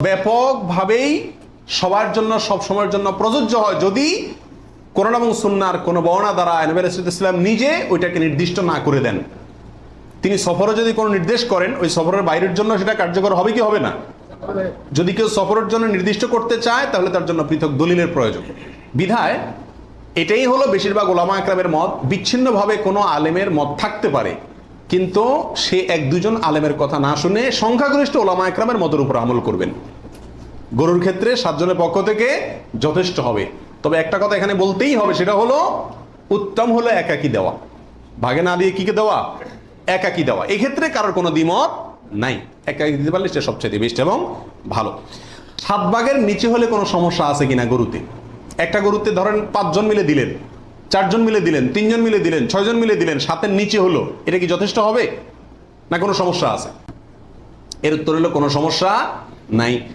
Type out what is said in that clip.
ব্যাপকভাবেই সবার জন্য সব সময়ের জন্য প্রযোজ্য হয় যদি কোরআন এবং সুন্নাহর কোনো বর্ণনা দ্বারা নবী আলাইহিস সালাম নিজে ওইটাকে নির্দিষ্ট না করে দেন। তিনি সফরে যদি কোনো নির্দেশ করেন, ওই সফরের বাইরের জন্য সেটা কার্যকর হবে কি হবে না? যদি কেউ সফরের জন্য নির্দিষ্ট করতে চায় তাহলে তার জন্য পৃথক দলিলের প্রয়োজন। বিধায় এটাই হলো বেশিরভাগ ওলামা একরামের মত। বিচ্ছিন্নভাবে কোনো আলেমের মত থাকতে পারে, কিন্তু সে এক দুজন আলেমের কথা না শুনে সংখ্যাগরিষ্ঠ ওলামা একরামের মতের উপর আমল করবেন। গরুর ক্ষেত্রে 7 জনের পক্ষ থেকে যথেষ্ট হবে। তবে একটা কথা এখানে বলতেই হবে, সেটা হলো উত্তম হলো একাকি দেওয়া, ভাগে না দিয়ে কিকে দেওয়া? একাকি দেওয়া। এই ক্ষেত্রে কারোর কোনো দ্বিমত নাই, একাকি দিতে পারলে সেটা সবচেয়ে বেস্ট এবং ভালো। 7 ভাগের নিচে হলে কোনো সমস্যা আছে কিনা গরুতে? একটা গরুতে ধরেন 5 জন মিলে দিলেন, 4 জন মিলে দিলেন, 3 জন মিলে দিলেন, 6 জন মিলে দিলেন, 7-এর নিচে হলো, এটা কি যথেষ্ট হবে না কোনো সমস্যা আছে? এর উত্তর হলো কোনো সমস্যা নাই।